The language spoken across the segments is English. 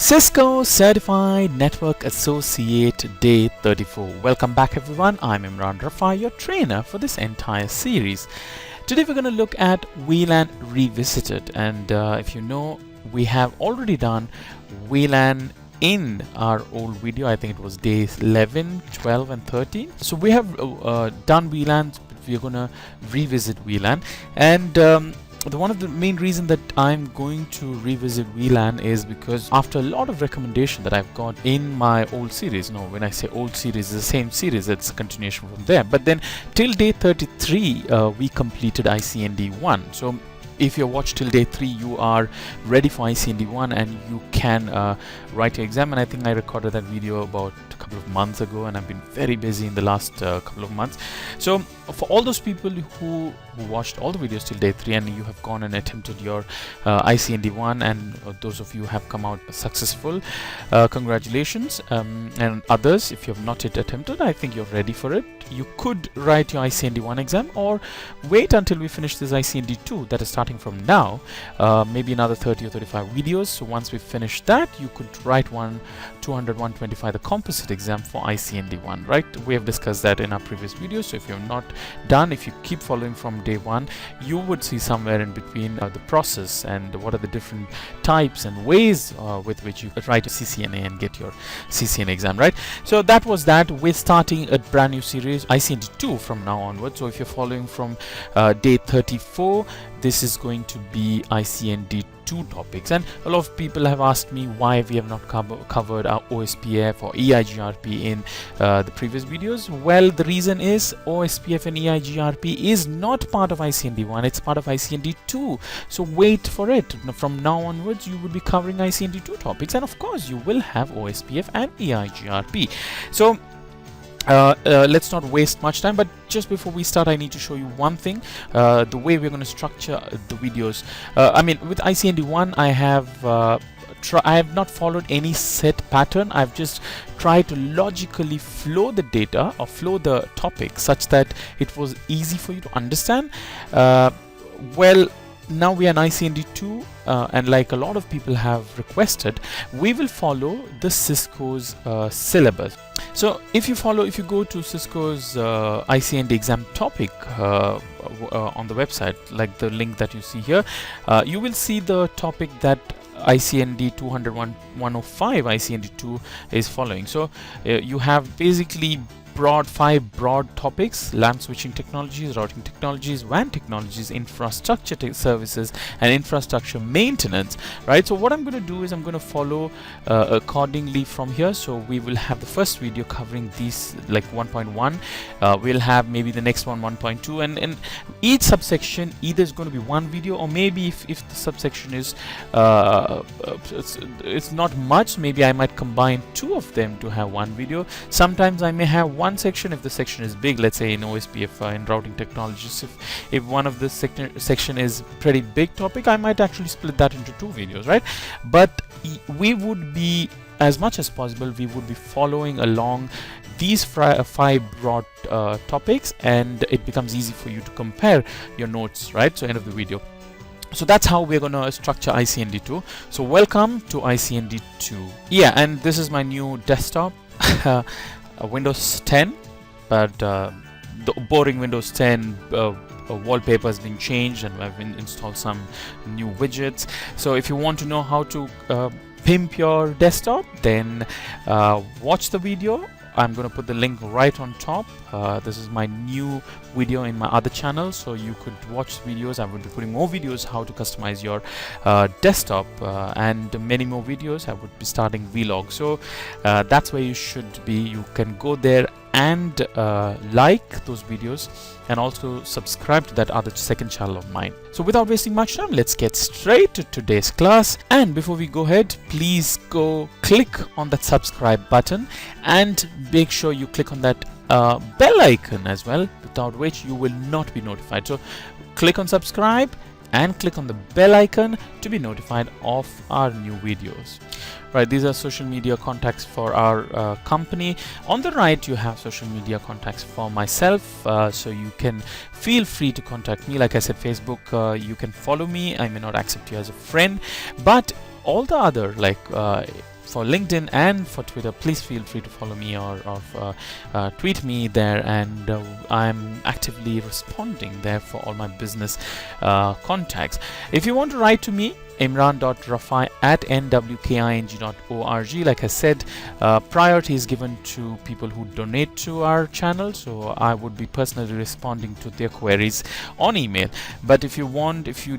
Cisco Certified Network Associate Day 34. Welcome back everyone, I'm Imran Rafai, your trainer for this entire series. Today we're going to look at VLAN Revisited, and if you know, we have already done VLAN in our old video. I think it was days 11, 12 and 13. So we have done VLAN, but we're going to revisit VLAN, and one of the main reasons that I'm going to revisit VLAN is because after a lot of recommendation that I've got in my old series, no, when I say old series, it's the same series, it's a continuation from there, but then till day 33 we completed ICND 1. So if you watch till day 3, you are ready for ICND 1 and you can write your exam. And I think I recorded that video about a couple of months ago, and I've been very busy in the last couple of months. So for all those people who watched all the videos till day 3 and you have gone and attempted your ICND 1, and those of you who have come out successful, congratulations. And others, if you have not yet attempted, I think you're ready for it. You could write your ICND 1 exam or wait until we finish this ICND 2 that is starting from now, maybe another 30 or 35 videos. So once we finish that, you could write 200, 125, the composite exam for ICND 1, right? We have discussed that in our previous videos. So if you're not done, if you keep following from day 1, you would see somewhere in between the process and what are the different types and ways with which you could write a CCNA and get your CCNA exam, right? So that was that. We're starting a brand new series, ICND 2, from now onwards. So if you're following from day 34, this is going to be ICND 2 topics, and a lot of people have asked me why we have not covered our OSPF or EIGRP in the previous videos. Well, the reason is OSPF and EIGRP is not part of ICND 1, it's part of ICND 2. So wait for it. From now onwards, you will be covering ICND 2 topics, and of course, you will have OSPF and EIGRP. So let's not waste much time, but just before we start, I need to show you one thing, the way we're going to structure the videos. I mean, with ICND 1, I have not followed any set pattern. I've just tried to logically flow the data or flow the topic such that it was easy for you to understand. Well, now we are in ICND 2, and like a lot of people have requested, we will follow the Cisco's syllabus. So if you go to Cisco's ICND exam topic on the website, like the link that you see here, you will see the topic that ICND 201-105 ICND 2 is following. So you have basically five broad topics: LAN switching technologies, routing technologies, WAN technologies, infrastructure services, and infrastructure maintenance, right? So what I'm going to do is I'm going to follow accordingly from here. So we will have the first video covering these, like 1.1, we'll have maybe the next one 1.2, and each subsection either is going to be one video, or maybe if the subsection is it's not much, maybe I might combine 2 of them to have one video. Sometimes I may have one section if the section is big, let's say in OSPF in routing technologies. If one of the section is pretty big topic, I might actually split that into 2 videos, right? But we would be, as much as possible, we would be following along these 5 broad topics, and it becomes easy for you to compare your notes, right? So end of the video. So that's how we're going to structure ICND 2. So welcome to ICND 2. Yeah, and this is my new desktop. Windows 10, but the boring Windows 10 wallpaper has been changed, and I've installed some new widgets. So if you want to know how to pimp your desktop, then watch the video. I'm going to put the link right on top. This is my new video in my other channel, so you could watch videos. I will be putting more videos how to customize your desktop, and many more videos. I would be starting vlog, so that's where you should be. You can go there and like those videos, and also subscribe to that other second channel of mine. So without wasting much time, let's get straight to today's class. And before we go ahead, please go click on that subscribe button, and make sure you click on that bell icon as well, without which you will not be notified. So click on subscribe and click on the bell icon to be notified of our new videos. Right, these are social media contacts for our company. On the right, you have social media contacts for myself, so you can feel free to contact me. Like I said, Facebook, you can follow me. I may not accept you as a friend, but all the other, like for LinkedIn and for Twitter, please feel free to follow me or tweet me there, and I'm actively responding there for all my business contacts. If you want to write to me, imran.rafai@nwking.org. Like I said, priority is given to people who donate to our channel, so I would be personally responding to their queries on email. But if you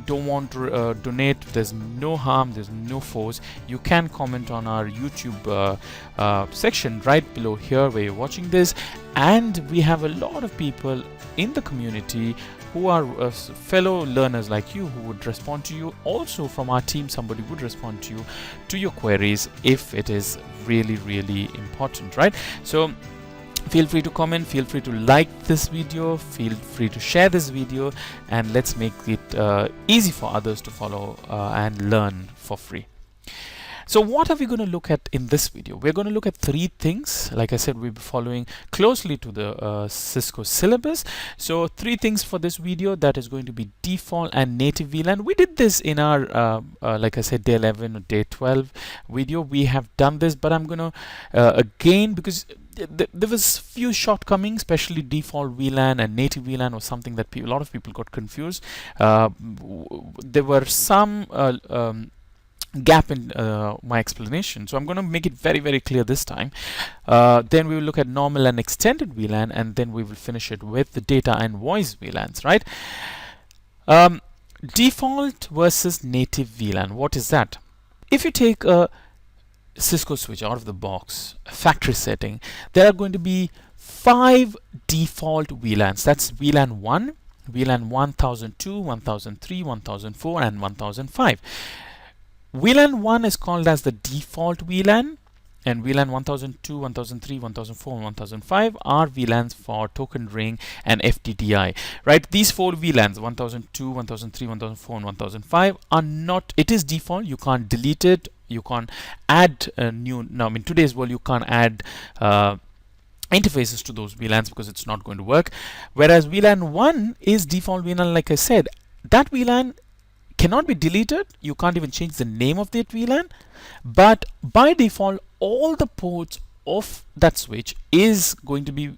don't want to donate, there's no harm, there's no force. You can comment on our YouTube section right below here where you're watching this, and we have a lot of people in the community who are fellow learners like you who would respond to you. Also from our team, somebody would respond to you, to your queries, if it is really important, right? So feel free to comment, feel free to like this video, feel free to share this video, and let's make it easy for others to follow and learn for free. So what are we going to look at in this video? We're going to look at 3 things. Like I said, we'll be following closely to the Cisco syllabus. So 3 things for this video. That is going to be default and native VLAN. We did this in our, like I said, day 11 or day 12 video. We have done this, but I'm going to again, because there was few shortcomings, especially default VLAN and native VLAN was something that a lot of people got confused. There were some gap in my explanation, so I'm going to make it very clear this time. Then we will look at normal and extended VLAN, and then we will finish it with the data and voice VLANs, right? Default versus native VLAN. What is that? If you take a Cisco switch out of the box, factory setting, there are going to be 5 default VLANs. That's VLAN 1, VLAN 1002, 1003, 1004, and 1005. VLAN 1 is called as the default VLAN, and VLAN 1002, 1003, 1004, and 1005 are VLANs for token ring and FTDI, right? These 4 VLANs, 1002, 1003, 1004, and 1005, are not, it is default. You can't delete it. You can't add new, now in today's world, you can't add interfaces to those VLANs because it's not going to work. Whereas VLAN 1 is default VLAN, like I said. That VLAN cannot be deleted. You can't even change the name of that VLAN, but by default all the ports of that switch is going to be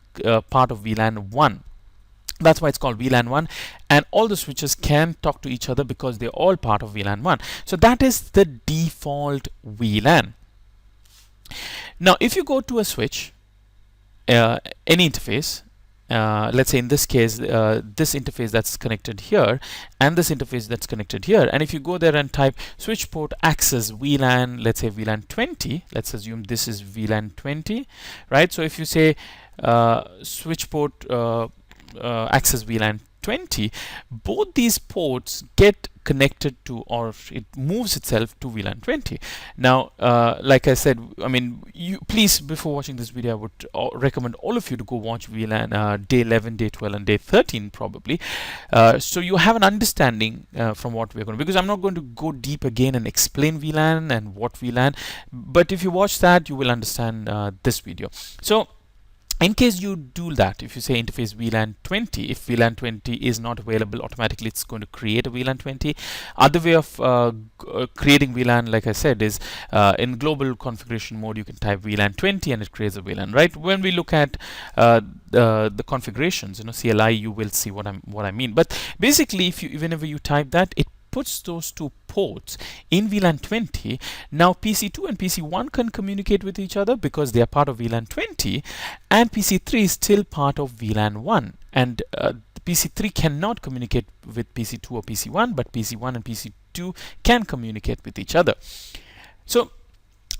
part of VLAN 1. That's why it's called VLAN 1, and all the switches can talk to each other because they're all part of VLAN 1. So that is the default VLAN. Now if you go to a switch, any interface, let's say in this case this interface that's connected here and this interface that's connected here, and if you go there and type switch port access VLAN, let's say VLAN 20, let's assume this is VLAN 20, right? So if you say switch port access VLAN 20, both these ports get connected to, or it moves itself to VLAN 20. Now like I said, I mean, you please, before watching this video, I would recommend all of you to go watch VLAN day 11, day 12, and day 13 probably, so you have an understanding from what we're going to, because I'm not going to go deep again and explain VLAN and what VLAN, but if you watch that you will understand this video. So in case you do that, if you say interface VLAN 20, if VLAN 20 is not available, automatically it's going to create a VLAN 20. Other way of creating VLAN, like I said, is in global configuration mode, you can type VLAN 20 and it creates a VLAN, right? When we look at the configurations, you know, CLI, you will see what I mean. But basically, if you, whenever you type that, it puts those 2 ports in VLAN 20. Now PC2 and PC1 can communicate with each other because they are part of VLAN 20, and PC3 is still part of VLAN 1, and PC3 cannot communicate with PC2 or PC1, but PC1 and PC2 can communicate with each other. So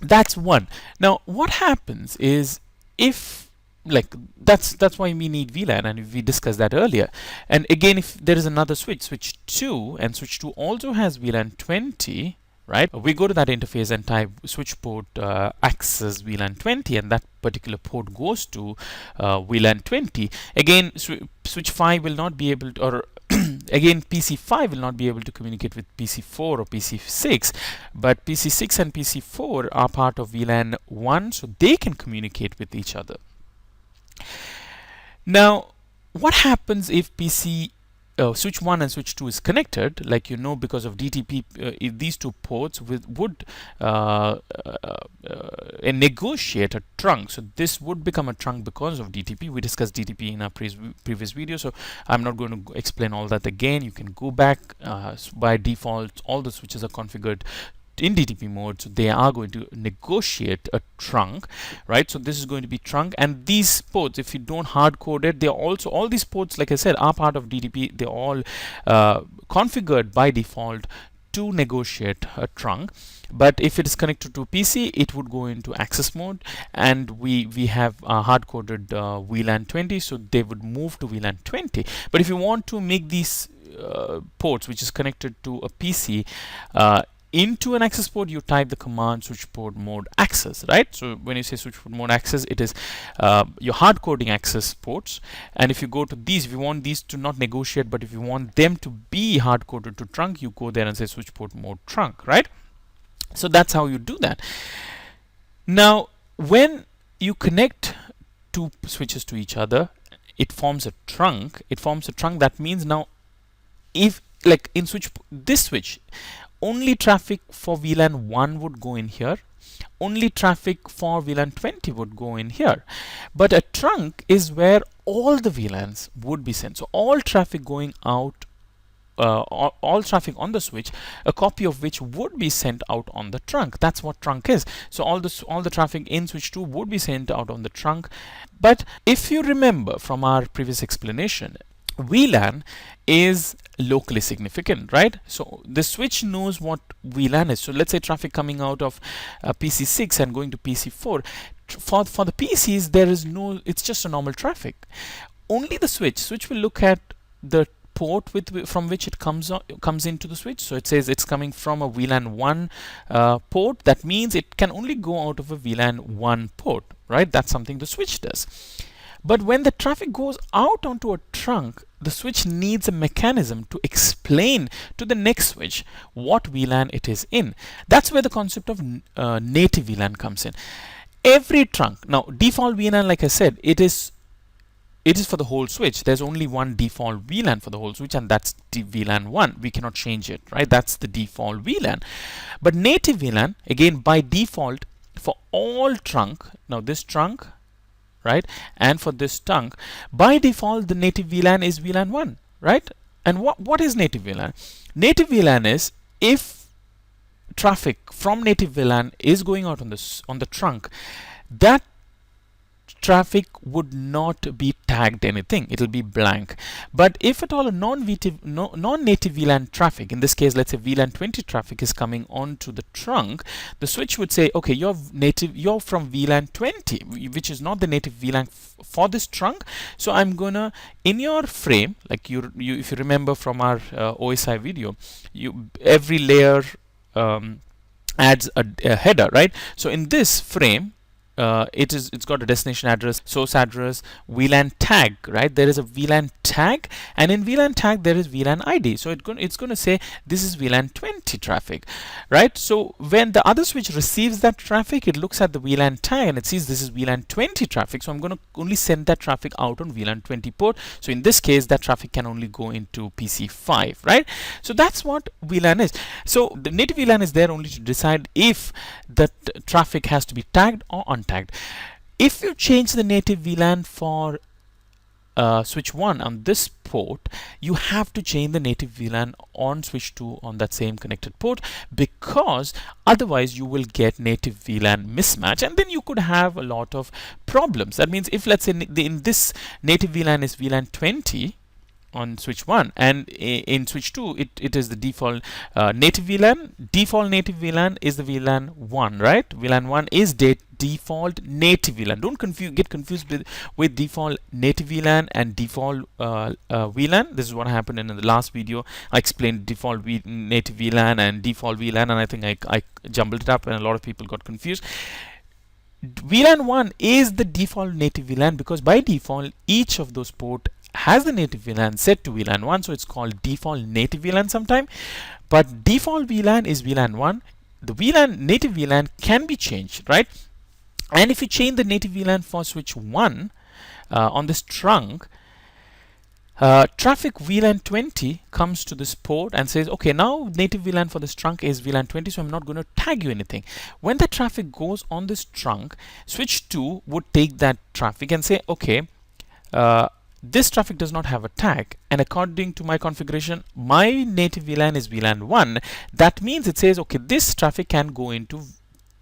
that's one. Now what happens is, if like that's why we need VLAN, and we discussed that earlier. And again, if there is another switch, switch 2, and switch 2 also has VLAN 20, right? We go to that interface and type switch port access VLAN 20, and that particular port goes to VLAN 20. Again, switch 5 will not be able to, or again PC5 will not be able to communicate with PC4 or PC6, but PC6 and PC4 are part of VLAN 1, so they can communicate with each other. Now what happens if PC switch 1 and switch 2 is connected? Like, you know, because of DTP, if these 2 ports would negotiate a trunk. So this would become a trunk because of DTP. We discussed DTP in our previous video, so I'm not going to explain all that again. You can go back. By default, all the switches are configured in DTP mode, so they are going to negotiate a trunk, right? So this is going to be trunk, and these ports, if you don't hard code it, they're also, all these ports, like I said, are part of DTP. They're all configured by default to negotiate a trunk. But if it is connected to PC, it would go into access mode, and we have hard coded VLAN 20, so they would move to VLAN 20. But if you want to make these ports which is connected to a PC into an access port, you type the command switch port mode access, right? So when you say switch port mode access, it is your hard coding access ports. And if you go to these, if you want these to not negotiate, but if you want them to be hard coded to trunk, you go there and say switch port mode trunk, right? So that's how you do that. Now, when you connect two switches to each other, it forms a trunk. It forms a trunk. That means now, if like in this switch, only traffic for VLAN 1 would go in here. Only traffic for VLAN 20 would go in here. But a trunk is where all the VLANs would be sent. So all traffic going out, all traffic on the switch, a copy of which would be sent out on the trunk. That's what trunk is. So all the traffic in switch 2 would be sent out on the trunk. But if you remember from our previous explanation, VLAN is locally significant, right? So the switch knows what VLAN is. So let's say traffic coming out of PC6 and going to PC4. For the PCs, there is no, it's just a normal traffic. Only the switch will look at the port from which it comes into the switch. So it says it's coming from a VLAN 1 port. That means it can only go out of a VLAN 1 port, right? That's something the switch does. But when the traffic goes out onto a trunk, the switch needs a mechanism to explain to the next switch what VLAN it is in. That's where the concept of native VLAN comes in. Every trunk, now default VLAN, like I said, it is for the whole switch. There's only one default VLAN for the whole switch, and that's the VLAN 1. We cannot change it, right? That's the default VLAN. But native VLAN, again, by default, for all trunk, now this trunk, right, and for this trunk, by default the native VLAN is VLAN 1, right? And what is native VLAN? Native VLAN is if traffic from native VLAN is going out on the trunk, that traffic would not be tagged anything. It'll be blank. But if at all a non-native VLAN traffic, in this case let's say VLAN 20 traffic is coming onto the trunk, the switch would say, okay, you're from VLAN 20, which is not the native VLAN for this trunk. So I'm gonna, in your frame, like if you remember from our OSI video, every layer adds a header, right? So in this frame, it's got a destination address, source address, VLAN tag, right? There is a VLAN tag, and in VLAN tag there is VLAN ID. So it's going to say this is VLAN 20 traffic, right? So when the other switch receives that traffic, it looks at the VLAN tag and it sees this is VLAN 20 traffic. So I'm going to only send that traffic out on VLAN 20 port. So in this case, that traffic can only go into PC5, right? So that's what VLAN is. So the native VLAN is there only to decide if the traffic has to be tagged or untagged. If you change the native VLAN for switch 1 on this port, you have to change the native VLAN on switch 2 on that same connected port, because otherwise you will get native VLAN mismatch, and then you could have a lot of problems. That means if let's say in this native VLAN is VLAN 20 on switch 1, and in switch 2 it is the default native VLAN. Default native VLAN is the VLAN 1, right? VLAN 1 is default native VLAN. Don't get confused with default native VLAN and default VLAN. This is what happened in the last video. I explained default native VLAN and default VLAN, and I think I jumbled it up and a lot of people got confused. VLAN 1 is the default native VLAN because by default each of those ports has the native VLAN set to VLAN 1, so it's called default native VLAN sometime. But default VLAN is VLAN 1. The native VLAN can be changed, right? And if you change the native VLAN for switch 1 on this trunk, Traffic VLAN 20 comes to this port and says, okay, now native VLAN for this trunk is VLAN 20, so I'm not going to tag you anything. When the traffic goes on this trunk, switch 2 would take that traffic and say, okay, this traffic does not have a tag, and according to my configuration, my native VLAN is VLAN 1. That means it says, okay, this traffic can go into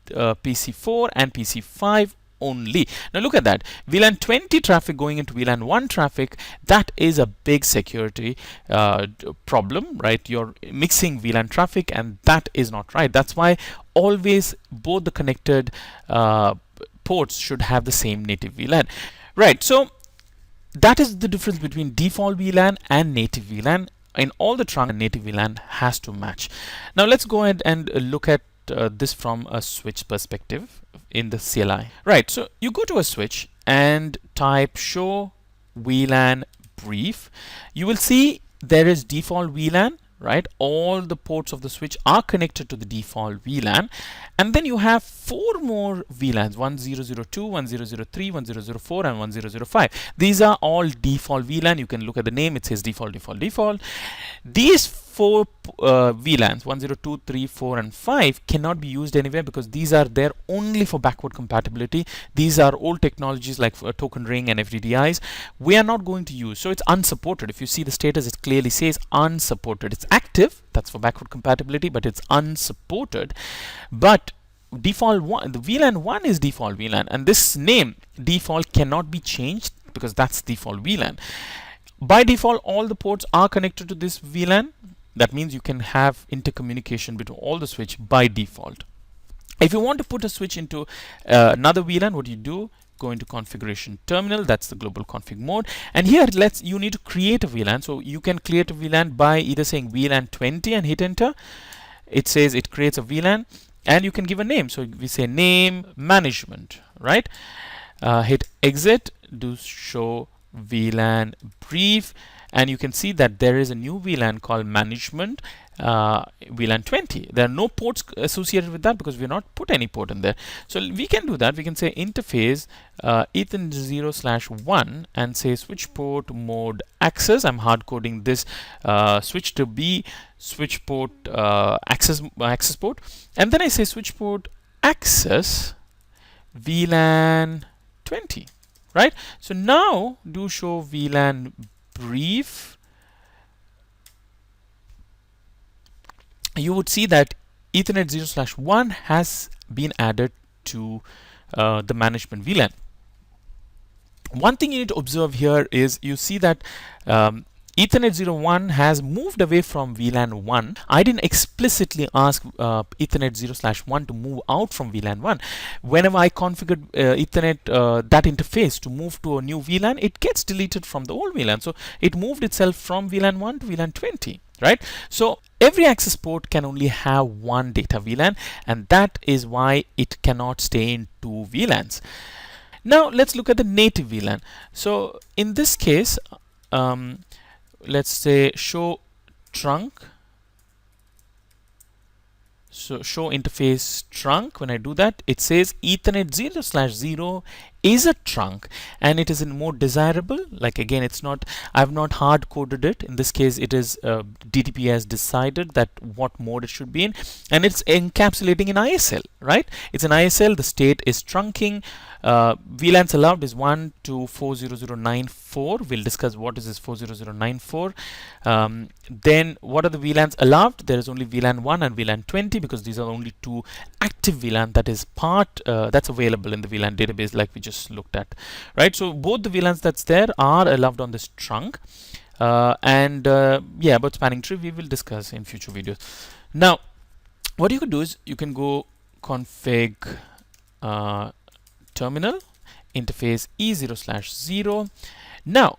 PC4 and PC5 only. Now look at that, VLAN 20 traffic going into VLAN 1 traffic. That is a big security problem, right? You're mixing VLAN traffic, and that is not right. That's why always both the connected ports should have the same native VLAN, right? So that is the difference between default VLAN and native VLAN. In all the trunk, native VLAN has to match. Now let's go ahead and look at this from a switch perspective in the CLI. Right, so you go to a switch and type show VLAN brief. You will see there is default VLAN, right? All the ports of the switch are connected to the default VLAN, and then you have 4 more VLANs: 1002, 1003, 1004, and 1005. These are all default VLAN. You can look at the name, it says default, default, default. These 4 VLANs, 102, 3, 4, and 5, cannot be used anywhere because these are there only for backward compatibility. These are old technologies like token ring and FDDIs. We are not going to use, so it's unsupported. If you see the status, it clearly says unsupported. It's active, that's for backward compatibility, but it's unsupported. But default one, the VLAN 1 is default VLAN, and this name default cannot be changed because that's default VLAN. By default, all the ports are connected to this VLAN. That means you can have intercommunication between all the switch by default. If you want to put a switch into another VLAN, what you do, go into configuration terminal, that's the global config mode, and here you need to create a VLAN. So you can create a VLAN by either saying VLAN 20 and hit enter. It says it creates a VLAN, and you can give a name. So we say name management, right? Hit exit, do show VLAN brief, and you can see that there is a new VLAN called management VLAN 20. There are no ports associated with that because we have not put any port in there. So we can do that. We can say interface Ethernet 0/1 and say switch port mode access. I'm hard coding this switch to be switch port access port, and then I say switch port access VLAN 20. Right? So now do show VLAN brief. You would see that Ethernet 0/1 has been added to the management VLAN. One thing you need to observe here is you see that Ethernet 0/1 has moved away from VLAN 1. I didn't explicitly ask Ethernet 0/1 to move out from VLAN 1. Whenever I configured Ethernet that interface to move to a new VLAN, it gets deleted from the old VLAN. So it moved itself from VLAN 1 to VLAN 20, right? So every access port can only have one data VLAN, and that is why it cannot stay in 2 VLANs. Now let's look at the native VLAN. So in this case, let's say show trunk. So show interface trunk. When I do that, it says Ethernet 0/0 is a trunk, and it is in mode desirable. Like again, it's not, I've not hard coded it. In this case, it is DTP has decided that what mode it should be in, and it's encapsulating in ISL, right? It's an ISL. The state is trunking. VLANs allowed is 1 to 40094. We'll discuss what is this 40094. Then what are the VLANs allowed? There is only VLAN 1 and VLAN 20 because these are only 2 active VLAN that is part that's available in the VLAN database, like we just looked at, right? So both the VLANs that's there are allowed on this trunk, yeah, about spanning tree we will discuss in future videos. Now what you could do is you can go config terminal interface E0/0. Now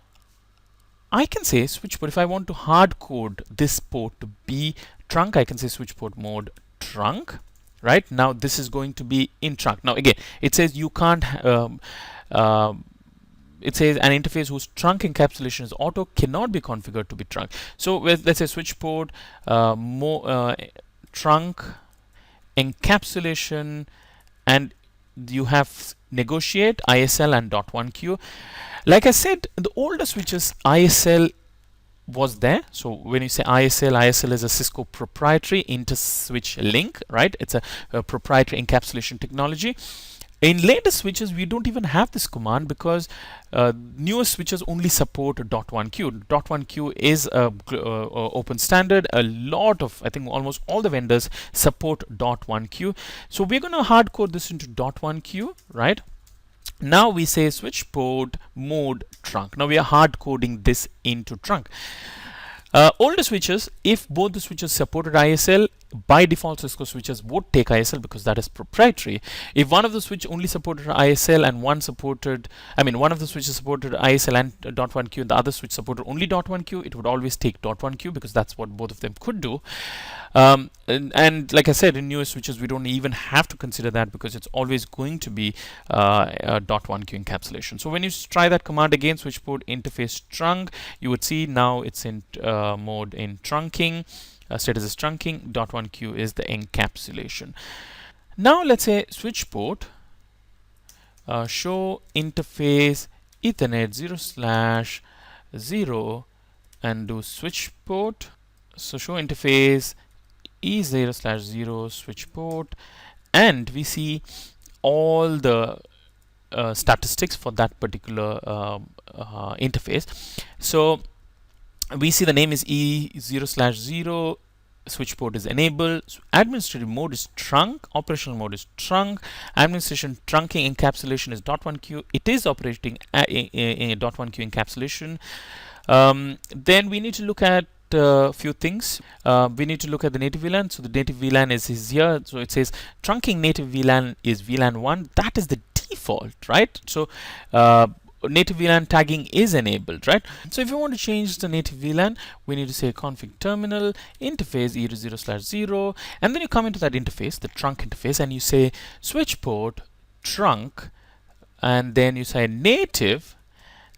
I can say switch port. If I want to hard code this port to be trunk, I can say switch port mode trunk. Right now this is going to be in trunk. Now again, it says you can't it says an interface whose trunk encapsulation is auto cannot be configured to be trunk. So let's say switch port trunk encapsulation, and you have negotiate ISL and .1Q. Like I said, the older switches ISL was there. So when you say ISL, ISL is a Cisco proprietary inter-switch link, right? It's a proprietary encapsulation technology. In later switches, we don't even have this command because newer switches only support .1q. .1q is a open standard. A lot of, I think almost all the vendors support .1q. So we're going to hard code this into .1q, right? Now we say switch port mode trunk. Now we are hard coding this into trunk. Older switches, if both the switches supported ISL, by default Cisco switches would take ISL because that is proprietary. If one of the switch only supported ISL and one of the switches supported ISL and .1q and the other switch supported only .1q, it would always take .1q because that's what both of them could do. And like I said, in newer switches we don't even have to consider that because it's always going to be a .1q encapsulation. So when you try that command again, switch port interface trunk, you would see now it's in mode in trunking. Status is trunking, .1q is the encapsulation. Now let's say switch port show interface Ethernet 0/0 and do switch port. So show interface E0/0 switch port, and we see all the statistics for that particular interface. So we see the name is E0/0, switch port is enabled, administrative mode is trunk, operational mode is trunk, administration trunking encapsulation is .1q. It is operating a .1q encapsulation. Then we need to look at a few things. We need to look at the native VLAN. So the native VLAN is here. So it says trunking native VLAN is VLAN 1. That is the default, right? So native VLAN tagging is enabled, right? So if you want to change the native VLAN, we need to say config terminal interface E0/0, and then you come into that interface, the trunk interface, and you say switch port trunk, and then you say native,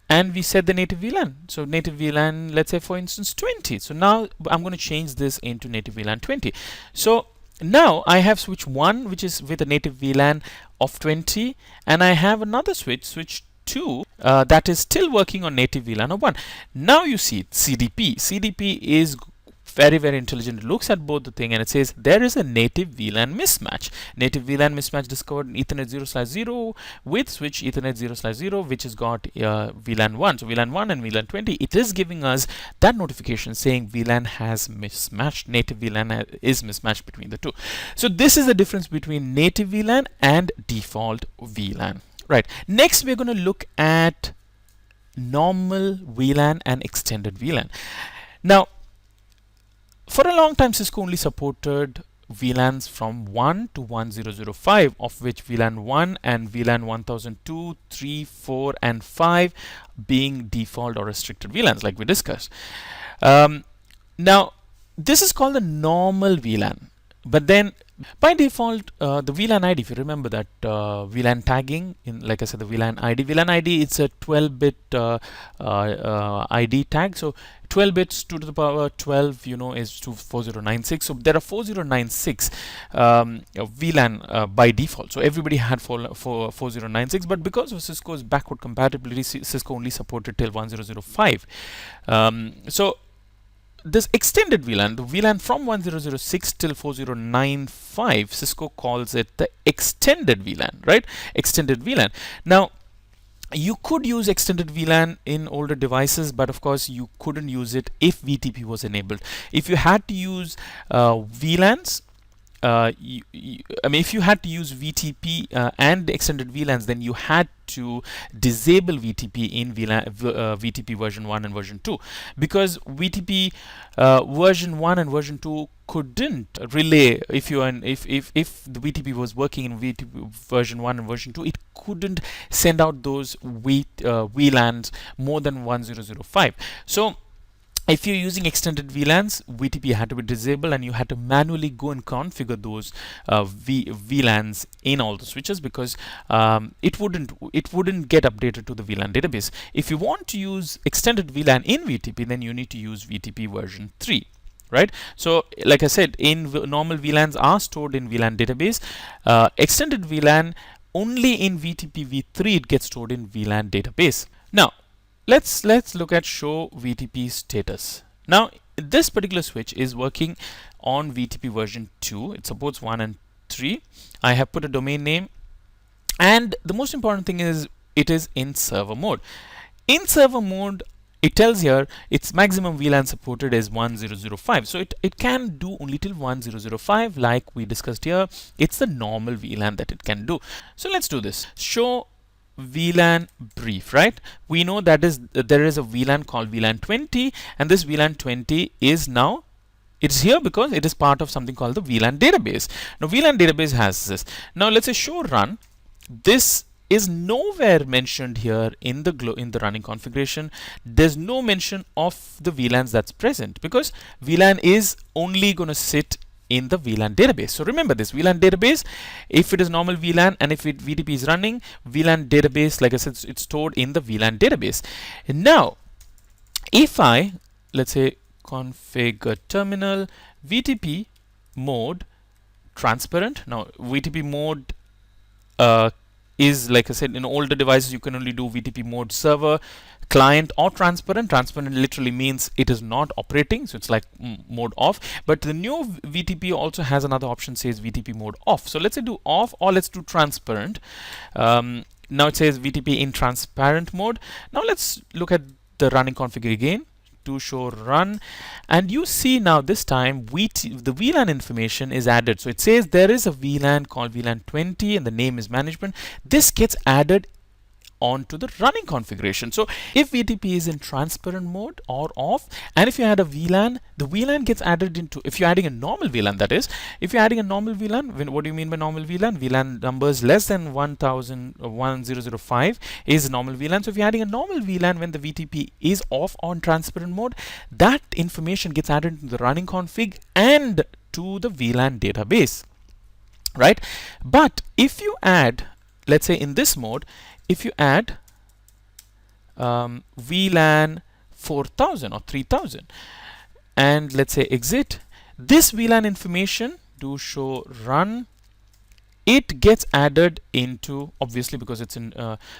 and we set the native VLAN. So native VLAN, let's say for instance 20. So now I'm going to change this into native VLAN 20. So now I have switch 1, which is with a native VLAN of 20, and I have another switch 2, that is still working on native VLAN of 1. Now you see CDP. CDP is very, very intelligent. It looks at both the thing and it says there is a native VLAN mismatch. Native VLAN mismatch discovered in Ethernet 0/0 with switch Ethernet 0/0, which has got VLAN 1. So VLAN 1 and VLAN 20, it is giving us that notification saying VLAN has mismatched. Native VLAN is mismatched between the two. So this is the difference between native VLAN and default VLAN. Right. Next, we're going to look at normal VLAN and extended VLAN. Now, for a long time, Cisco only supported VLANs from 1 to 1005, of which VLAN 1 and VLAN 1002, 3, 4, and 5 being default or restricted VLANs, like we discussed. Now, this is called the normal VLAN. But then by default, the VLAN ID, if you remember that VLAN tagging, like I said, the VLAN ID, it's a 12-bit ID tag. So 12 bits 2 to the power 12, is 4096. So there are 4096 VLAN by default. So everybody had 4096, but because of Cisco's backward compatibility, Cisco only supported till 1005. So this extended VLAN, the VLAN from 1006 till 4095, Cisco calls it the extended VLAN, right? Extended VLAN. Now, you could use extended VLAN in older devices, but of course you couldn't use it if VTP was enabled. If you had to use VLANs, if you had to use VTP and extended VLANs, then you had to disable VTP in VTP version 1 and version 2, because VTP version 1 and version 2 couldn't relay. If the VTP was working in VTP version 1 and version 2, it couldn't send out those VLANs more than 1005. So if you're using extended VLANs, VTP had to be disabled, and you had to manually go and configure those VLANs in all the switches, because it wouldn't get updated to the VLAN database. If you want to use extended VLAN in VTP, then you need to use VTP version 3. Right? So, like I said, normal VLANs are stored in VLAN database. Extended VLAN only in VTP v3 it gets stored in VLAN database. Now, let's look at show VTP status. Now this particular switch is working on VTP version 2. It supports 1 and 3. I have put a domain name, and the most important thing is it is in server mode. In server mode, it tells here its maximum VLAN supported is 1005. So it can do only till 1005, like we discussed here. It's the normal VLAN that it can do. So let's do this. Show VLAN brief, right? We know that there is a VLAN called VLAN 20, and this VLAN 20 is now, it's here because it is part of something called the VLAN database. Now VLAN database has this. Now let's say show run. This is nowhere mentioned here in the running configuration. There's no mention of the VLANs that's present because VLAN is only going to sit in the VLAN database. So remember this VLAN database, if it is normal VLAN and if VTP is running, VLAN database, like I said, it's stored in the VLAN database. And now, if I, let's say, configure terminal VTP mode transparent. Now VTP mode is, like I said, in older devices you can only do VTP mode server, client, or transparent. Transparent literally means it is not operating, so it's like mode off. But the new VTP also has another option, says VTP mode off. So let's say do off, or let's do transparent. Now it says VTP in transparent mode. Now let's look at the running config again. To show run, and you see now this time the VLAN information is added. So it says there is a VLAN called VLAN 20 and the name is management. This gets added onto the running configuration. So if VTP is in transparent mode or off, and if you add a VLAN, the VLAN gets added into, if you're adding a normal VLAN, that is, if you're adding a normal VLAN, what do you mean by normal VLAN? VLAN numbers less than 1005 is normal VLAN. So if you're adding a normal VLAN when the VTP is off on transparent mode, that information gets added to the running config and to the VLAN database, right? But if you add, let's say in this mode, if you add VLAN 4000 or 3000 and let's say exit, this VLAN information, do show run, it gets added into, obviously because it's in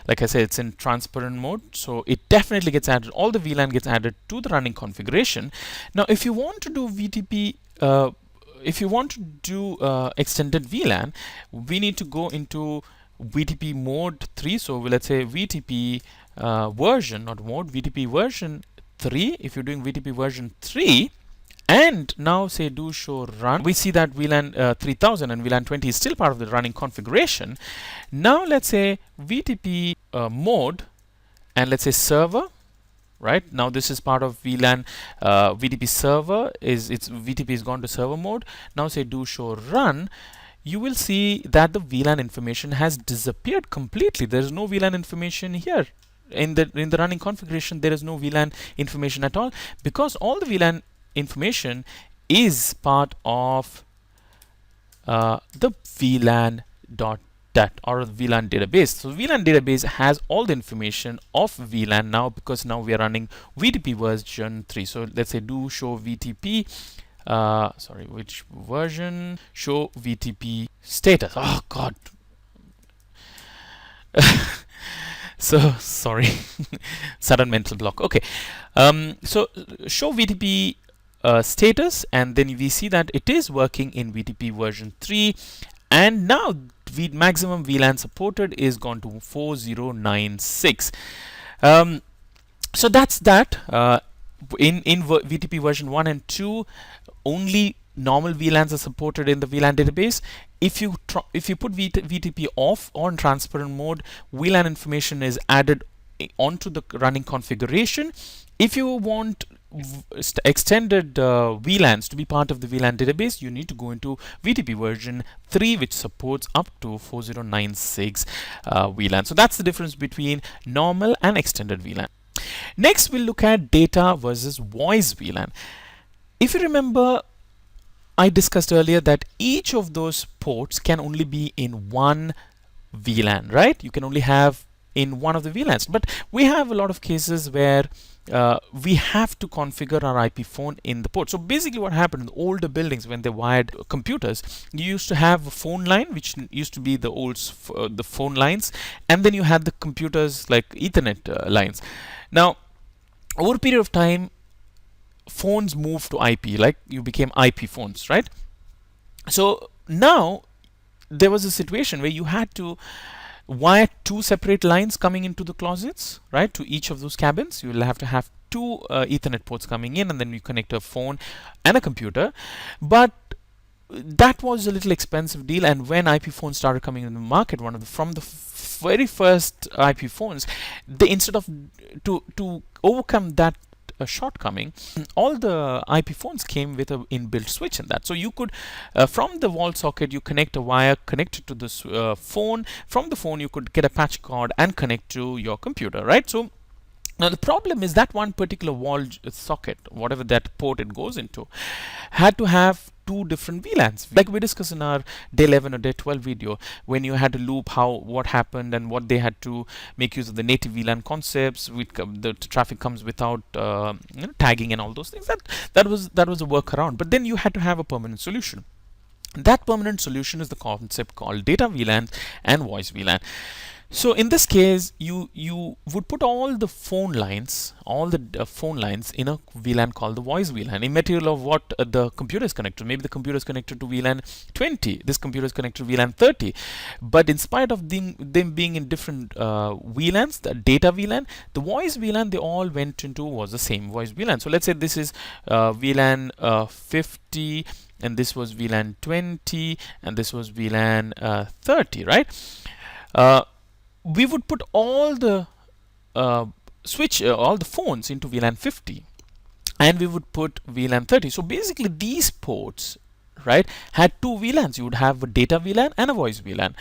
like I said, it's in transparent mode, so it definitely gets added. All the VLAN gets added to the running configuration. Now if you want to do VTP, if you want to do extended VLAN, we need to go into VTP mode 3. So let's say VTP version, not mode, VTP version 3. If you're doing VTP version 3 and now say do show run, we see that VLAN 3000 and VLAN 20 is still part of the running configuration. Now let's say VTP mode and let's say server, right? Now this is part of VLAN VTP server, VTP is gone to server mode. Now say do show run, you will see that the VLAN information has disappeared completely. There is no VLAN information here. In the running configuration, there is no VLAN information at all, because all the VLAN information is part of the VLAN.dat or the VLAN database. So VLAN database has all the information of VLAN now, because now we are running VTP version 3. So let's say do show VTP, sorry, which version, show VTP status. Oh god. So sorry, sudden mental block. Okay, so show VTP status, and then we see that it is working in VTP version 3, and now maximum VLAN supported is gone to 4096. So that's that. In VTP version 1 and 2, only normal VLANs are supported in the VLAN database. If you put VTP off on transparent mode, VLAN information is added onto the running configuration. If you want extended VLANs to be part of the VLAN database, you need to go into VTP version 3, which supports up to 4096 VLAN. So that's the difference between normal and extended VLAN. Next, we'll look at data versus voice VLAN. If you remember, I discussed earlier that each of those ports can only be in one VLAN, right? You can only have in one of the VLANs. But we have a lot of cases where we have to configure our IP phone in the port. So basically what happened in the older buildings when they wired computers, you used to have a phone line, which used to be the old the phone lines, and then you had the computers like Ethernet lines. Now, over a period of time, phones moved to IP, like you became IP phones, right? So now there was a situation where you had to wire two separate lines coming into the closets, right? To each of those cabins, you will have to have two Ethernet ports coming in, and then you connect a phone and a computer. But that was a little expensive deal, and when IP phones started coming in the market, from the very first IP phones, they, instead of to overcome that shortcoming, all the IP phones came with an inbuilt switch in that. So you could, from the wall socket, you connect a wire connected to this phone. From the phone, you could get a patch cord and connect to your computer, right? So now the problem is that one particular wall socket, whatever that port it goes into, had to have two different VLANs, like we discussed in our day 11 or day 12 video, when you had to loop what happened and what they had to make use of the native VLAN concepts. The traffic comes without tagging and all those things. That was a workaround, but then you had to have a permanent solution. That permanent solution is the concept called data VLAN and voice VLAN. So in this case, you would put all the phone lines, in a VLAN called the voice VLAN, immaterial of what the computer is connected to. Maybe the computer is connected to VLAN 20, this computer is connected to VLAN 30. But in spite of them being in different VLANs, the data VLAN, the voice VLAN, they all went into was the same voice VLAN. So let's say this is VLAN 50, and this was VLAN 20, and this was VLAN 30, right? We would put all the all the phones into VLAN 50, and we would put VLAN 30. So basically, these ports, right, had two VLANs. You would have a data VLAN and a voice VLAN.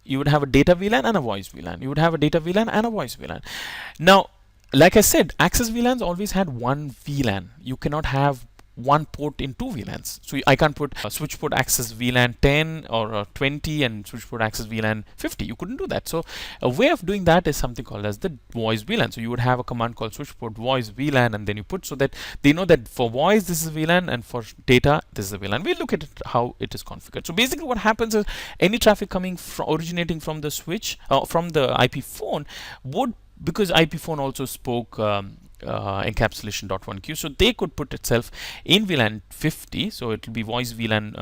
You would have a data VLAN and a voice VLAN. You would have a data VLAN and a voice VLAN. Now, like I said, access VLANs always had one VLAN. You cannot have one port in two VLANs. So I can't put switch port access VLAN 10 or 20 and switch port access VLAN 50. You couldn't do that. So a way of doing that is something called as the voice VLAN. So you would have a command called switch port voice VLAN, and then you put, so that they know that for voice this is VLAN and for data this is a VLAN. We'll look at it, how it is configured. So basically what happens is any traffic coming originating from the switch from the IP phone would, because IP phone also spoke encapsulation.1q, so they could put itself in VLAN 50, so it will be voice VLAN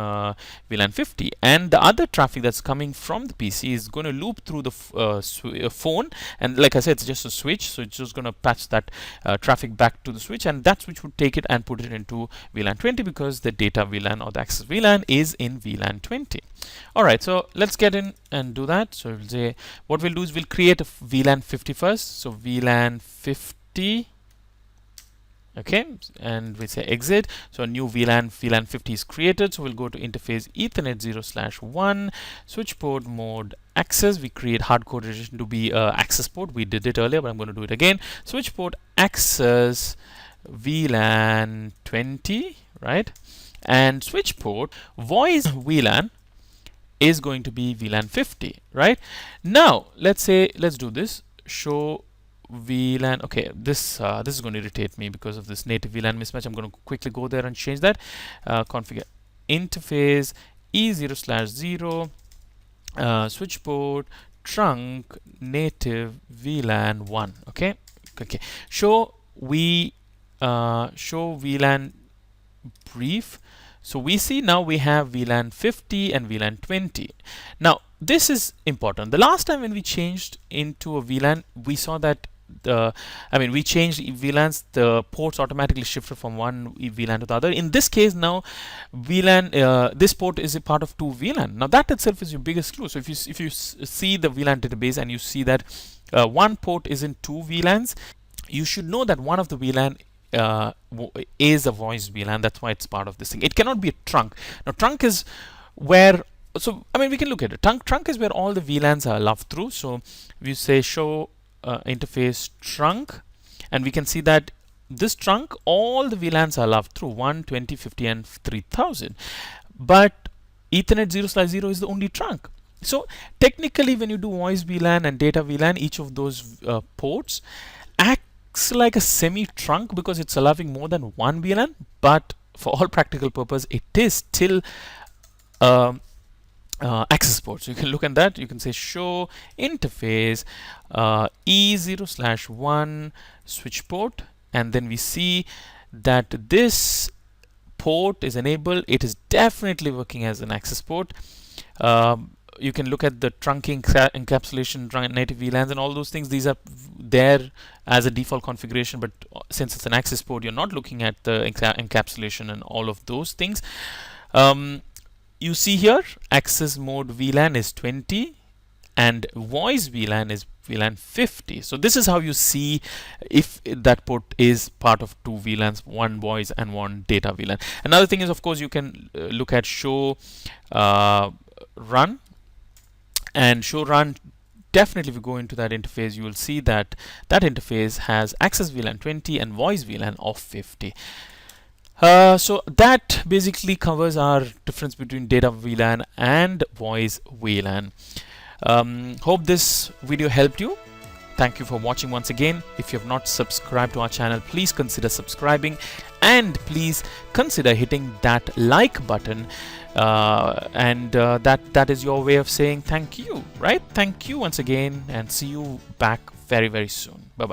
VLAN 50, and the other traffic that's coming from the PC is going to loop through the phone, and like I said, it's just a switch, so it's just going to patch that traffic back to the switch, and that switch would take it and put it into VLAN 20, because the data VLAN or the access VLAN is in VLAN 20. Alright, so let's get in and do that. So we'll say, what we'll do is we'll create a VLAN 50 first, so VLAN 50. Okay, and we say exit. So a new VLAN 50 is created. So we'll go to interface Ethernet 0/1 switch port mode access. We create hardcode registration to be access port. We did it earlier, but I'm going to do it again. Switch port access VLAN 20, right? And switch port voice VLAN is going to be VLAN 50, right? Now let's do this. Show VLAN. Okay, this is going to irritate me because of this native VLAN mismatch. I'm going to quickly go there and change that. Configure interface E0/0 switch port trunk native VLAN 1. Okay, show VLAN brief. So we see now we have VLAN 50 and VLAN 20. Now this is important. The last time when we changed into a VLAN, we saw that we changed VLANs, the ports automatically shifted from one VLAN to the other. In this case now, VLAN, this port is a part of two VLAN. Now that itself is your biggest clue. So if you see the VLAN database and you see that one port is in two VLANs, you should know that one of the VLAN is a voice VLAN. That's why it's part of this thing. It cannot be a trunk. Now trunk is where, so we can look at it. Trunk is where all the VLANs are loved through. So we say show interface trunk, and we can see that this trunk, all the VLANs are loved through 1, 20, 50 and 3000, but Ethernet 0/0 is the only trunk. So technically when you do voice VLAN and data VLAN, each of those ports acts like a semi trunk because it's allowing more than one VLAN, but for all practical purpose it is still access port. So you can look at that. You can say show interface E0/1 switch port, and then we see that this port is enabled. It is definitely working as an access port. You can look at the trunking encapsulation, native VLANs, and all those things. These are there as a default configuration, but since it's an access port, you're not looking at the encapsulation and all of those things. You see here, access mode VLAN is 20 and voice VLAN is VLAN 50. So this is how you see if that port is part of two VLANs, one voice and one data VLAN. Another thing is, of course, you can look at show run, and show run. Definitely, if you go into that interface, you will see that that interface has access VLAN 20 and voice VLAN of 50. So that basically covers our difference between data VLAN and voice VLAN. Hope this video helped you. Thank you for watching once again. If you have not subscribed to our channel, please consider subscribing, and please consider hitting that like button. That is your way of saying thank you, right? Thank you once again, and see you back very, very soon. Bye bye.